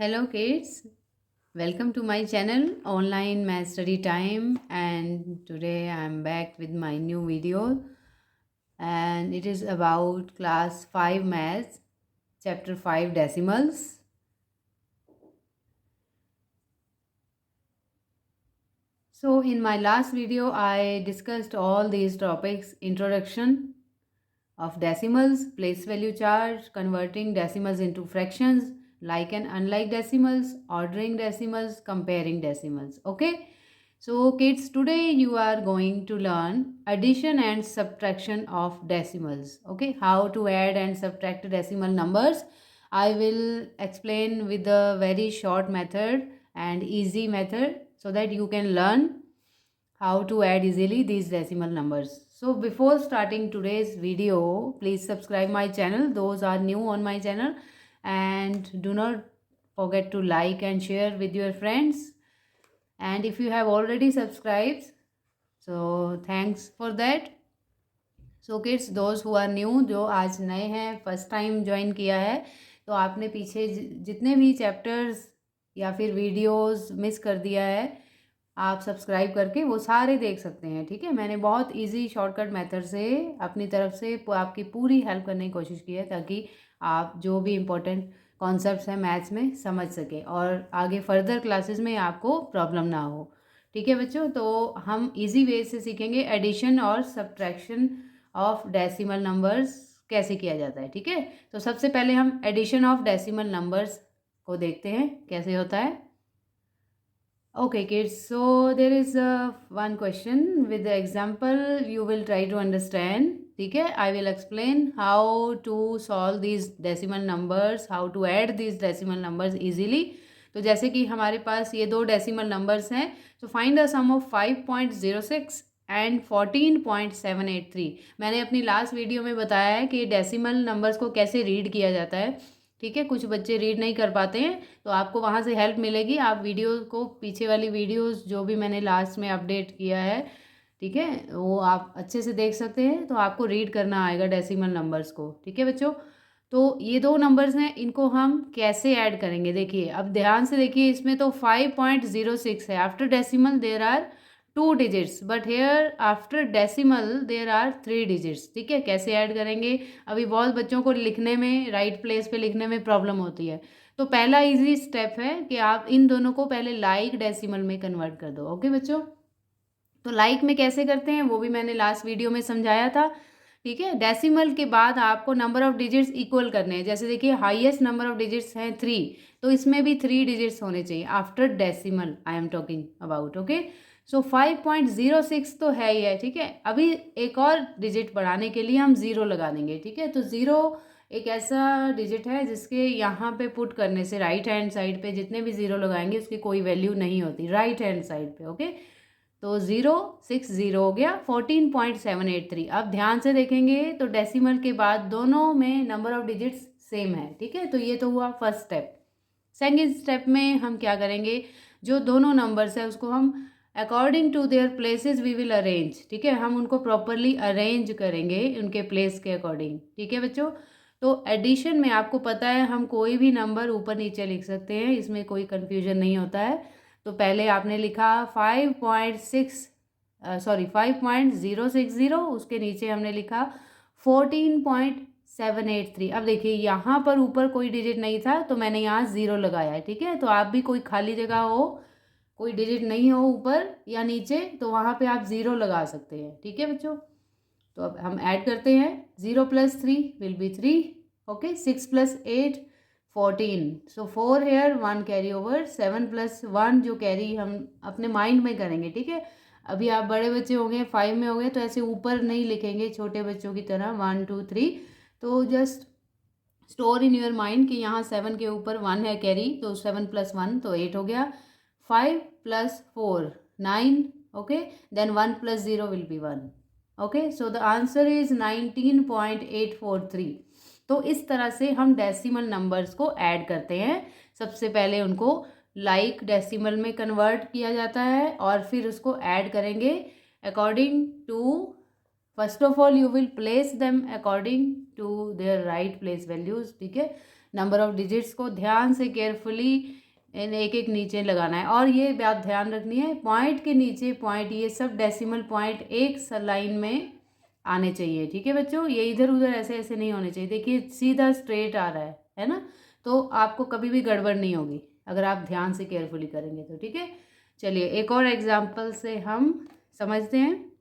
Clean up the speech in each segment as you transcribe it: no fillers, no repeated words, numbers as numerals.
Hello kids, welcome to my channel Online Math Study Time, and today I am back with my new video, and it is about class 5 maths, chapter 5 decimals. So in my last video I discussed all these topics: introduction of decimals, place value chart, converting decimals into fractions, like and unlike decimals, ordering decimals, comparing decimals. Okay, so kids, today you are going to learn addition and subtraction of decimals. Okay, how to add and subtract decimal numbers. I will explain with a very short method and easy method so that you can learn how to add easily these decimal numbers. So before starting today's video, please subscribe my channel, those are new on my channel, and do not forget to like and share with your friends. And if you have already subscribed, so thanks for that. So kids, those who are new, जो आज नए हैं, first time join किया है, तो आपने पीछे जितने भी चैप्टर्स या फिर वीडियोस मिस कर दिया है, आप सब्सक्राइब करके वो सारे देख सकते हैं। ठीक है, मैंने बहुत इजी शॉर्टकट मेथड से अपनी तरफ से आपकी पूरी हेल्प करने की कोशिश की है, ताकि आप जो भी इम्पोर्टेंट कॉन्सेप्ट्स हैं मैथ्स में समझ सकें और आगे फर्दर क्लासेस में आपको प्रॉब्लम ना हो। ठीक है बच्चों, तो हम इजी वे से सीखेंगे एडिशन और सब्ट्रैक्शन ऑफ डेसिमल नंबर्स कैसे किया जाता है। ठीक है, तो सबसे पहले हम एडिशन ऑफ डेसिमल नंबर्स को देखते हैं कैसे होता है। Okay kids, so there is one question with the example, you will try to understand. ठीक है, I will explain how to solve these decimal numbers, how to add these decimal numbers easily. तो जैसे कि हमारे पास ये दो decimal numbers हैं, तो find the sum of 5.06 and 14.783। मैंने अपनी लास्ट वीडियो में बताया है कि डेसिमल नंबर्स को कैसे रीड किया जाता है। ठीक है, कुछ बच्चे रीड नहीं कर पाते हैं, तो आपको वहाँ से हेल्प मिलेगी। आप वीडियो को, पीछे वाली वीडियोस जो भी मैंने लास्ट में अपडेट किया है, ठीक है, वो आप अच्छे से देख सकते हैं, तो आपको रीड करना आएगा डेसिमल नंबर्स को। ठीक है बच्चों, तो ये दो नंबर्स हैं, इनको हम कैसे ऐड करेंगे देखिए। अब ध्यान से देखिए, इसमें तो 5.06 है, after decimal there are 2 digits, but here after decimal there are 3 digits. ठीक है, कैसे ऐड करेंगे? अभी बहुत बच्चों को लिखने में, राइट प्लेस पे लिखने में प्रॉब्लम होती है। तो पहला इजी स्टेप है कि आप इन दोनों को पहले लाइक डेसिमल में कन्वर्ट कर दो। ओके बच्चों, तो लाइक में कैसे करते हैं वो भी मैंने लास्ट वीडियो में समझाया था। ठीक है, डेसिमल के बाद आपको नंबर ऑफ डिजिट्स इक्वल करने हैं। जैसे देखिए, हाईएस्ट नंबर ऑफ डिजिट्स हैं 3, तो इसमें भी 3 डिजिट्स होने चाहिए after decimal I am talking about. Okay, so 5.06 तो है ही है। ठीक है, अभी एक और डिजिट बढ़ाने के लिए हम ज़ीरो लगा देंगे। ठीक है, तो ज़ीरो एक ऐसा डिजिट है जिसके यहाँ पे पुट करने से राइट हैंड साइड पे जितने भी ज़ीरो लगाएंगे उसकी कोई वैल्यू नहीं होती राइट हैंड साइड पे। ओके, तो 060 हो गया, 14.783। अब ध्यान से देखेंगे तो डेसिमल के बाद दोनों में नंबर ऑफ डिजिट्स सेम है। ठीक है, तो ये तो हुआ फर्स्ट स्टेप। सेकेंड स्टेप में हम क्या करेंगे, जो दोनों नंबर्स है उसको हम according to their places we will arrange. ठीक है, हम उनको प्रॉपरली अरेंज करेंगे उनके प्लेस के अकॉर्डिंग। ठीक है बच्चों, तो एडिशन में आपको पता है हम कोई भी नंबर ऊपर नीचे लिख सकते हैं, इसमें कोई कन्फ्यूजन नहीं होता है। तो पहले आपने लिखा 5.060, उसके नीचे हमने लिखा 14.783। अब देखिए यहाँ पर ऊपर कोई डिजिट नहीं था, तो मैंने यहाँ ज़ीरो लगाया है। ठीक है, तो आप भी कोई खाली जगह हो, कोई डिजिट नहीं हो ऊपर या नीचे, तो वहाँ पे आप ज़ीरो लगा सकते हैं। ठीक है बच्चों, तो अब हम ऐड करते हैं। 0 + 3 will be 3। Okay, 6 + 8 14, so 4 here 1 carry over, 7 + 1 जो कैरी हम अपने माइंड में करेंगे। ठीक है, अभी आप बड़े बच्चे होंगे, 5 में होंगे, तो ऐसे ऊपर नहीं लिखेंगे छोटे बच्चों की तरह 1 2 3, तो just store in your mind कि यहाँ 7 के ऊपर 1 है कैरी, तो 7 + 1 तो 8 हो गया। 5 + 4 9। Okay, then 1 + 0 will be 1। Okay, so the answer is 19.843। तो इस तरह से हम डेसिमल नंबर्स को ऐड करते हैं। सबसे पहले उनको लाइक डेसिमल में कन्वर्ट किया जाता है और फिर उसको ऐड करेंगे according to, first of all you will place them according to their right place values. ठीक है, नंबर ऑफ डिजिट्स को ध्यान से केयरफुली एक एक नीचे लगाना है। और ये बात ध्यान रखनी है, पॉइंट के नीचे पॉइंट, ये सब डेसिमल पॉइंट एक लाइन में आने चाहिए। ठीक है बच्चों, ये इधर उधर ऐसे ऐसे नहीं होने चाहिए। देखिए सीधा स्ट्रेट आ रहा है ना, तो आपको कभी भी गड़बड़ नहीं होगी अगर आप ध्यान से केयरफुली करेंगे तो। ठीक है, चलिए एक और एग्जाम्पल से हम समझते हैं।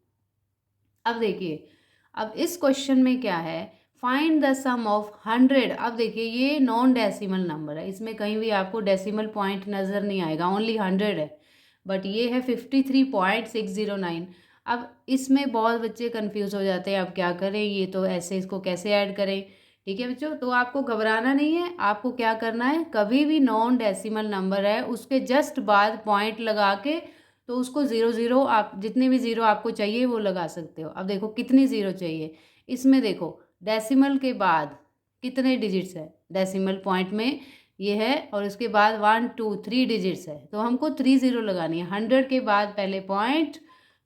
अब देखिए, अब इस क्वेश्चन में क्या है, फाइंड द सम ऑफ 100। अब देखिए ये नॉन डेसिमल नंबर है, इसमें कहीं भी आपको डेसिमल पॉइंट नज़र नहीं आएगा, ओनली 100 है। बट ये है 53.609। अब इसमें बहुत बच्चे कंफ्यूज हो जाते हैं, अब क्या करें, ये तो ऐसे, इसको कैसे ऐड करें। ठीक है बच्चों, तो आपको घबराना नहीं है। आपको क्या करना है, कभी भी नॉन डेसिमल नंबर है उसके जस्ट बाद पॉइंट लगा के, तो उसको ज़ीरो ज़ीरो, आप जितने भी ज़ीरो आपको चाहिए वो लगा सकते हो। अब देखो कितनी ज़ीरो चाहिए इसमें, देखो डेसिमल के बाद कितने डिजिट्स है, डेसिमल पॉइंट में ये है, और उसके बाद 1 2 3 डिजिट्स है, तो हमको 3 ज़ीरो लगानी है। 100 के बाद पहले पॉइंट,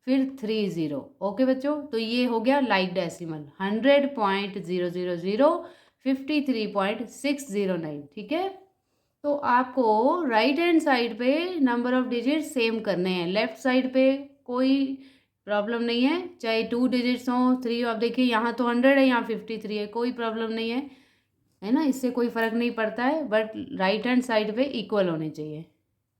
फिर 3 ज़ीरो। ओके बच्चों, तो ये हो गया लाइक डेसिमल 100.000 53.609। ठीक है, तो आपको राइट हैंड साइड पे नंबर ऑफ डिजिट सेम करने हैं, लेफ्ट साइड पे कोई प्रॉब्लम नहीं है, चाहे 2 डिजिट्स हों 3। अब देखिए यहाँ तो 100 है, यहाँ 53 है, कोई प्रॉब्लम नहीं है ना, इससे कोई फ़र्क नहीं पड़ता है, बट राइट हैंड साइड पे इक्वल होने चाहिए।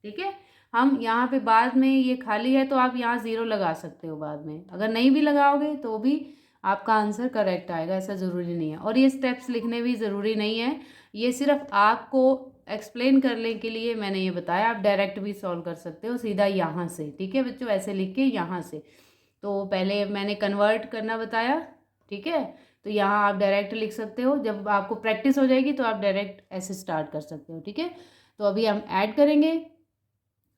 ठीक है, हम यहाँ पे बाद में ये खाली है तो आप यहाँ ज़ीरो लगा सकते हो बाद में, अगर नहीं भी लगाओगे तो भी आपका आंसर करेक्ट आएगा, ऐसा ज़रूरी नहीं है। और ये स्टेप्स लिखने भी ज़रूरी नहीं है, ये सिर्फ आपको एक्सप्लेन करने के लिए मैंने ये बताया। आप डायरेक्ट भी सॉल्व कर सकते हो सीधा यहाँ से। ठीक है बच्चों, ऐसे लिख के यहाँ से, तो पहले मैंने कन्वर्ट करना बताया। ठीक है, तो यहाँ आप डायरेक्ट लिख सकते हो, जब आपको प्रैक्टिस हो जाएगी तो आप डायरेक्ट ऐसे स्टार्ट कर सकते हो। ठीक है, तो अभी हम ऐड करेंगे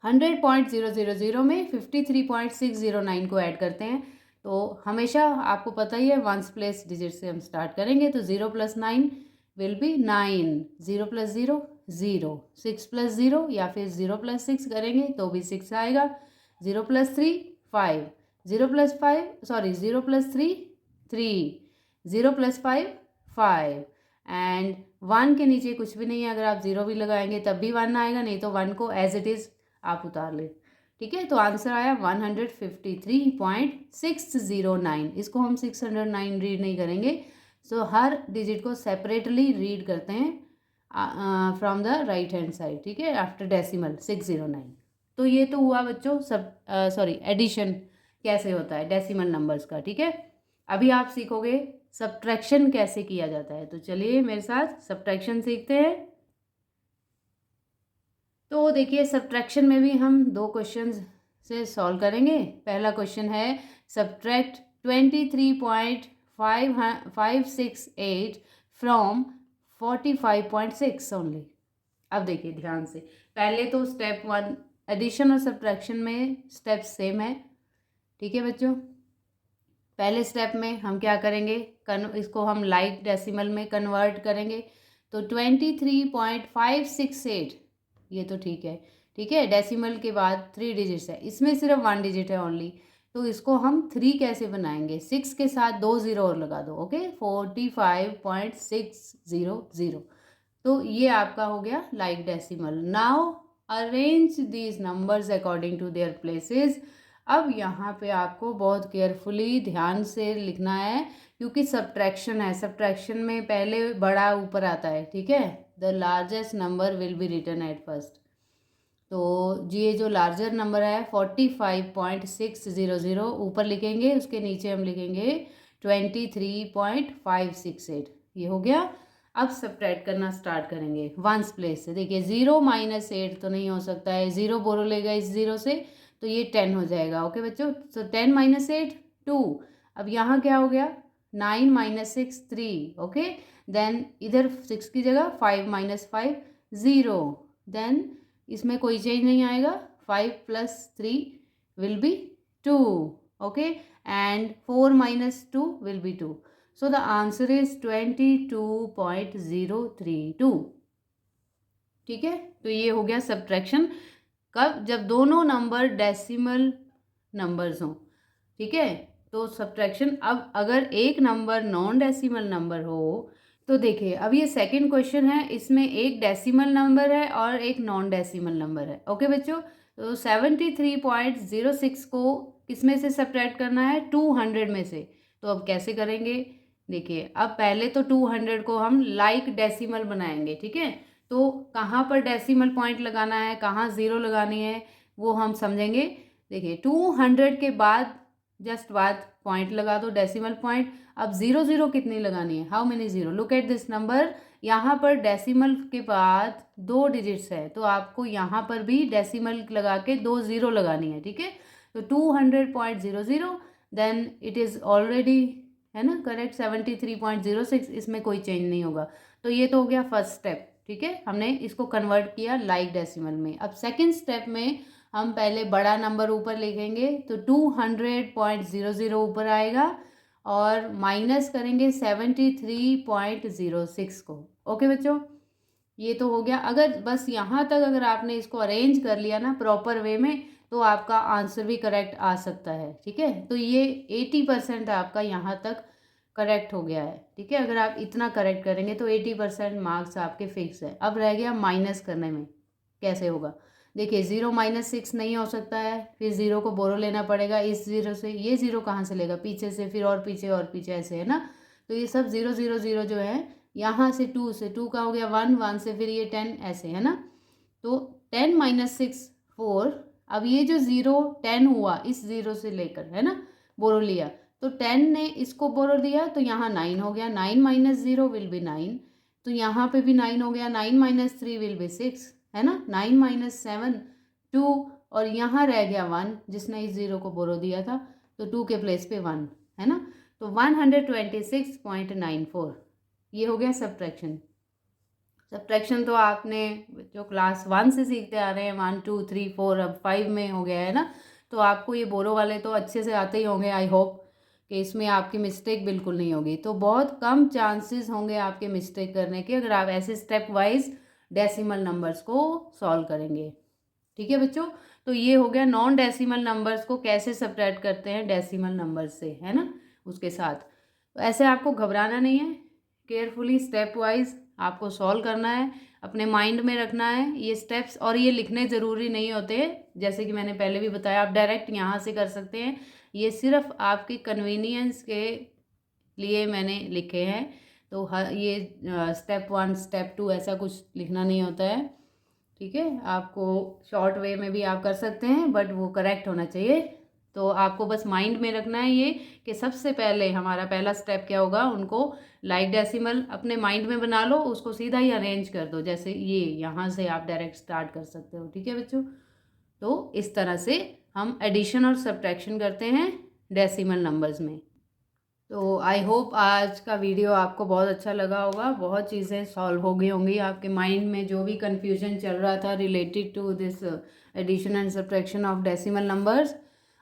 100.000 में 53.609 को ऐड करते हैं। तो हमेशा आपको पता ही है वंस प्लेस डिजिट से हम स्टार्ट करेंगे, तो 0 + 9 विल बी 9, 0 + 0 0, 6 + 0 या फिर 0 + 6 करेंगे तो भी 6 आएगा, 0 + 3 5, 0 + 5 सॉरी 0 + 3 3, 0 + 5 5, एंड 1 के नीचे कुछ भी नहीं है, अगर आप 0 भी लगाएंगे तब भी 1 आएगा, नहीं तो 1 को एज इट इज़ आप उतार ले। ठीक है, तो आंसर आया 153.609। इसको हम 609 रीड नहीं करेंगे, सो हर डिजिट को सेपरेटली रीड करते हैं from the right hand side. ठीक है, आफ्टर डेसिमल 609। तो ये तो हुआ बच्चों सब सॉरी एडिशन कैसे होता है डेसिमल नंबर्स का। ठीक है, अभी आप सीखोगे सब्ट्रैक्शन कैसे किया जाता है, तो चलिए मेरे साथ सब्ट्रैक्शन सीखते हैं। तो देखिए सब्ट्रैक्शन में भी हम 2 क्वेश्चंस से सॉल्व करेंगे। पहला क्वेश्चन है सब्ट्रैक्ट 23.568 फ्रॉम 45.6 ओनली। अब देखिए ध्यान से, पहले तो स्टेप 1 एडिशन और सब्ट्रैक्शन में स्टेप सेम है। ठीक है बच्चों, पहले स्टेप में हम क्या करेंगे, इसको हम लाइक डेसिमल में कन्वर्ट करेंगे, तो 23.568 ये तो ठीक है। ठीक है, डेसिमल के बाद 3 डिजिट्स है, इसमें सिर्फ 1 डिजिट है ओनली, तो इसको हम 3 कैसे बनाएंगे, 6 के साथ 2 ज़ीरो और लगा दो। ओके, 45.600, तो ये आपका हो गया like decimal. Now arrange these numbers according to their places. अब यहाँ पे आपको बहुत केयरफुली ध्यान से लिखना है, क्योंकि सब्ट्रैक्शन है, सब्ट्रैक्शन में पहले बड़ा ऊपर आता है। ठीक है, the largest number will be written at first, तो ये जो लार्जर नंबर है 45.600 ऊपर लिखेंगे, उसके नीचे हम लिखेंगे 23.568। ये हो गया। अब सब्ट्रैक्ट करना स्टार्ट करेंगे वंस प्लेस से। देखिए 0 - 8 तो नहीं हो सकता है, 0 बोलो लेगा इस 0 से, तो ये 10 हो जाएगा। ओके बच्चों, तो 10 - 8 2। अब यहाँ क्या हो गया, 9 - 6 3। ओके, देन इधर 6 की जगह 5 - 5 0, देन इसमें कोई चेंज नहीं आएगा, 5 + 3 will B 2। Okay, and 4 - 2 will be 2, so the answer is 22.032। ठीक है, तो ये हो गया सब्ट्रैक्शन। कब, जब दोनों नंबर डेसिमल नंबर्स हों। ठीक है, तो सब्ट्रैक्शन। अब अगर एक नंबर नॉन डेसिमल नंबर हो तो देखिए अब ये सेकंड क्वेश्चन है, इसमें एक डेसिमल नंबर है और एक नॉन डेसिमल नंबर है। ओके बच्चों, तो 73.06 को किसमें से सब्ट्रैक्ट करना है, 200 में से। तो अब कैसे करेंगे, देखिए अब पहले तो 200 को हम लाइक डेसिमल बनाएंगे, ठीक है। तो कहाँ पर डेसिमल पॉइंट लगाना है, कहाँ ज़ीरो लगानी है, वो हम समझेंगे। देखिए 200 के बाद जस्ट बाद पॉइंट लगा दो, डेसिमल पॉइंट। अब ज़ीरो ज़ीरो कितनी लगानी है, how many zero, look at this number. यहाँ पर डेसिमल के बाद 2 डिजिट्स है, तो आपको यहाँ पर भी डेसिमल लगा के 2 ज़ीरो लगानी है, ठीक है। तो 200.00, देन इट इज़ ऑलरेडी, है ना, करेक्ट 73.06, इसमें कोई चेंज नहीं होगा। तो ये तो हो गया फर्स्ट स्टेप, ठीक है, हमने इसको कन्वर्ट किया लाइक डेसिमल में। अब सेकेंड स्टेप में हम पहले बड़ा नंबर ऊपर लिखेंगे, तो 200.00 ऊपर आएगा और माइनस करेंगे 73.06 को। ओके बच्चों, ये तो हो गया। अगर बस यहाँ तक अगर आपने इसको अरेंज कर लिया ना प्रॉपर वे में, तो आपका आंसर भी करेक्ट आ सकता है, ठीक है। तो ये 80% आपका यहाँ तक करेक्ट हो गया है, ठीक है। अगर आप इतना करेक्ट करेंगे तो 80% मार्क्स आपके फिक्स है। अब रह गया माइनस करने में, कैसे होगा, देखिए 0 - 6 नहीं हो सकता है, फिर ज़ीरो को बोरो लेना पड़ेगा इस ज़ीरो से, ये ज़ीरो कहाँ से लेगा, पीछे से, फिर और पीछे ऐसे, है ना। तो ये सब 0 0 0 जो है, यहाँ से 2 का हो गया 1, 1 से फिर ये 10 ऐसे, है ना। तो 10 - 6 4। अब ये जो 0 10 हुआ इस ज़ीरो से लेकर, है ना, बोरो लिया, तो 10 ने इसको बोरो दिया, तो यहाँ 9 हो गया, 9 - 0 विल बी 9, तो यहाँ पे भी 9 हो गया, 9 - 3 विल बी 6, है ना, 9 - 7 2, और यहाँ रह गया 1 जिसने इस ज़ीरो को बोरो दिया था, तो 2 के प्लेस पे 1, है ना। तो 126.94, ये हो गया सब्ट्रैक्शन। सब्ट्रैक्शन तो आपने जो क्लास 1 से सीखते आ रहे हैं, 1 2 3 4, अब 5 में हो गया है ना, तो आपको ये बोरो वाले तो अच्छे से आते ही होंगे। आई होप कि इसमें आपकी मिस्टेक बिल्कुल नहीं होगी। तो बहुत कम चांसेस होंगे आपके मिस्टेक करने के, अगर आप ऐसे स्टेप वाइज डेसिमल नंबर्स को सॉल्व करेंगे, ठीक है बच्चों। तो ये हो गया नॉन डेसिमल नंबर्स को कैसे सब्ट्रैक्ट करते हैं डेसिमल नंबर से, है ना, उसके साथ। तो ऐसे आपको घबराना नहीं है, केयरफुली स्टेप वाइज आपको सॉल्व करना है, अपने माइंड में रखना है ये स्टेप्स, और ये लिखने ज़रूरी नहीं होते, जैसे कि मैंने पहले भी बताया, आप डायरेक्ट यहाँ से कर सकते हैं। ये सिर्फ आपकी कन्वीनियंस के लिए मैंने लिखे हैं। तो ये स्टेप 1 स्टेप 2 ऐसा कुछ लिखना नहीं होता है, ठीक है। आपको शॉर्ट वे में भी आप कर सकते हैं, बट वो करेक्ट होना चाहिए। तो आपको बस माइंड में रखना है ये कि सबसे पहले हमारा पहला स्टेप क्या होगा, उनको लाइक डेसिमल अपने माइंड में बना लो, उसको सीधा ही अरेंज कर दो, जैसे ये यहाँ से आप डायरेक्ट स्टार्ट कर सकते हो, ठीक है बच्चों। तो इस तरह से हम एडिशन और सब्ट्रैक्शन करते हैं डेसिमल नंबर्स में। तो आई होप आज का वीडियो आपको बहुत अच्छा लगा होगा, बहुत चीज़ें सॉल्व हो गई होंगी आपके माइंड में, जो भी कन्फ्यूजन चल रहा था related to this addition and subtraction of decimal numbers,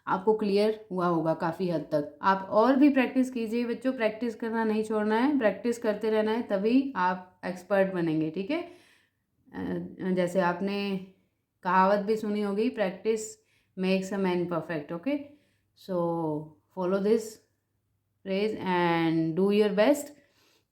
आपको क्लियर हुआ होगा काफ़ी हद तक। आप और भी प्रैक्टिस कीजिए बच्चों, प्रैक्टिस करना नहीं छोड़ना है, प्रैक्टिस करते रहना है, तभी आप एक्सपर्ट बनेंगे, ठीक है। जैसे आपने कहावत भी सुनी होगी, practice makes a man perfect. Okay, so follow this phrase and do your best.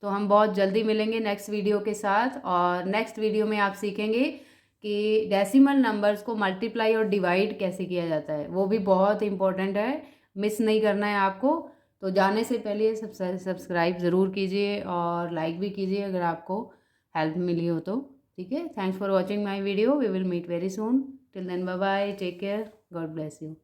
तो हम बहुत जल्दी मिलेंगे नेक्स्ट वीडियो के साथ, और नेक्स्ट वीडियो में आप सीखेंगे कि डेसिमल नंबर्स को मल्टीप्लाई और डिवाइड कैसे किया जाता है, वो भी बहुत इंपॉर्टेंट है, मिस नहीं करना है आपको। तो जाने से पहले सब्सक्राइब ज़रूर कीजिए और लाइक भी कीजिए अगर आपको हेल्प मिली हो तो, ठीक है। Thanks for watching my video, we will meet very soon, till then bye bye, take care, God bless you.